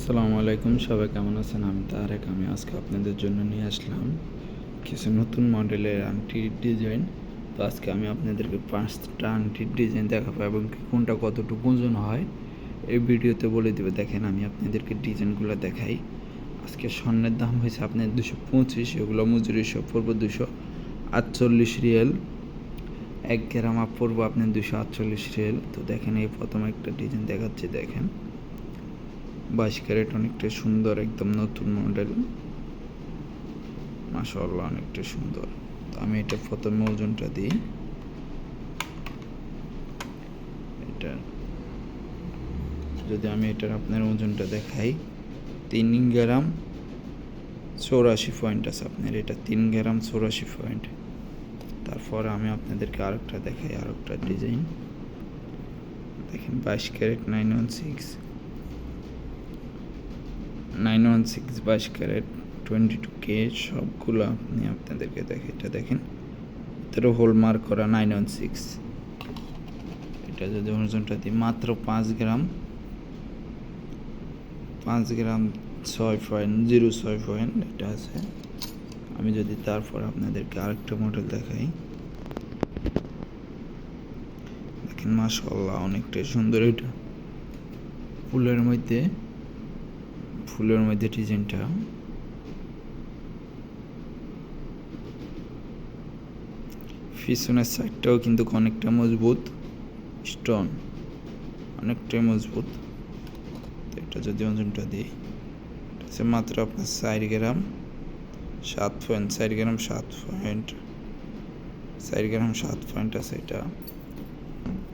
আসসালামু আলাইকুম, সবাই কেমন আছেন? আমি তারেক। আমি আজকে আপনাদের জন্য নিয়ে আসলাম কিছু নতুন মডেলের আংটির ডিজাইন। তো আজকে আমি আপনাদেরকে 5টা আংটির ডিজাইন দেখাবো এবং কোনটা কতটুকু ওজন হয় এই ভিডিওতে বলে দেবে। দেখেন, আমি আপনাদেরকে ডিজাইনগুলো দেখাই। আজকে স্বর্ণের দাম হয়েছে আপনার 225, এগুলো মজুরি সব পড়বো 248 রিয়াল। 1 গ্রাম আপ পড়বো আপনার 248 রিয়াল। তো দেখেন, এই প্রথম একটা ডিজাইন দেখাচ্ছি। দেখেন, 22 ক্যারেট, অনেকটা সুন্দর, একদম নতুন মডেল, মাশাআল্লাহ অনেকটা সুন্দর। তো আমি এটা প্রথমে ওজনটা দিই। এটা যদি আমি এটার আপনার ওজনটা দেখাই, 3 গ্রাম 84 পয়েন্ট আছে আপনার। এটা 3 গ্রাম 84 পয়েন্ট। তারপরে আমি আপনাদেরকে আরেকটা দেখাই, আরেকটা ডিজাইন দেখেন, 22 ক্যারেট 916 22 ক্যারেট 22K সবগুলো আপনি আপনাদেরকে দেখে। এটা দেখেন, এটারও হোলমার্ক করা 916। এটা যদি ওজনটা দিই মাত্র 5 গ্রাম 6.06 পয়েন্ট এটা আছে। আমি যদি তারপর আপনাদেরকে আরেকটা মডেল দেখাই, দেখেন মাশাআল্লাহ অনেকটাই সুন্দর। এটা ফুলের মধ্যে ডিজাইনটা, পিছনের সাইডটাও কিন্তু অনেকটা মজবুত, স্টোন অনেকটাই মজবুত। তো এটা যদি ওজনটা দিই, এটা মাত্র আপনার 4 গ্রাম 7 পয়েন্ট 4 গ্রাম 7 পয়েন্ট 4 গ্রাম 7 পয়েন্ট আছে এটা।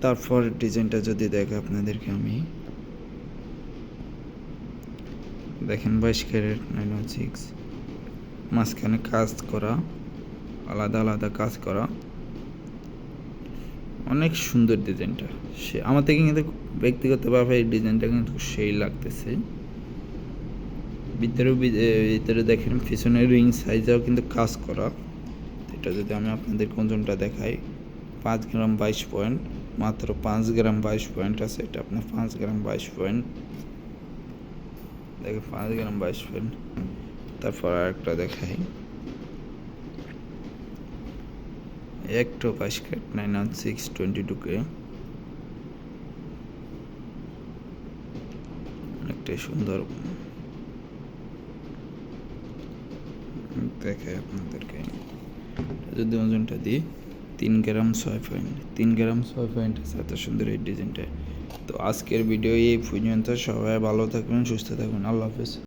তারপর ডিজাইনটা যদি দেখে আপনাদেরকে আমি, দেখেন 22 ক্যারেট 916, মাঝখানে কাজ করা, আলাদা আলাদা কাজ করা, অনেক সুন্দর ডিজাইনটা। আমার থেকে কিন্তু ব্যক্তিগতভাবে এই ডিজাইনটা কিন্তু সেই লাগতেছে। ভিতরে দেখেন পিছনের রিং সাইজেও কিন্তু কাজ করা। এটা যদি আমি আপনাদের ওজনটা দেখাই, 5 গ্রাম 22 পয়েন্ট, মাত্র 5 গ্রাম 22 পয়েন্ট আছে এটা আপনার। 5 গ্রাম 22 পয়েন্ট দেখে, 5 গ্রাম 22 পয়েন্ট। তারপর আরেকটা দেখাই, একটা 22 ক্যারেট 916 22K, অনেকটাই সুন্দর দেখাই আপনাদেরকে। যদি ওজনটা দিই, 3 গ্রাম 6 পয়েন্ট 3 গ্রাম 6 পয়েন্ট আছে। এত সুন্দর এই ডিজাইনটা। তো আজকের ভিডিও এই পর্যন্ত। সবাই ভালো থাকবেন, সুস্থ থাকবেন, আল্লাহ হাফেজ।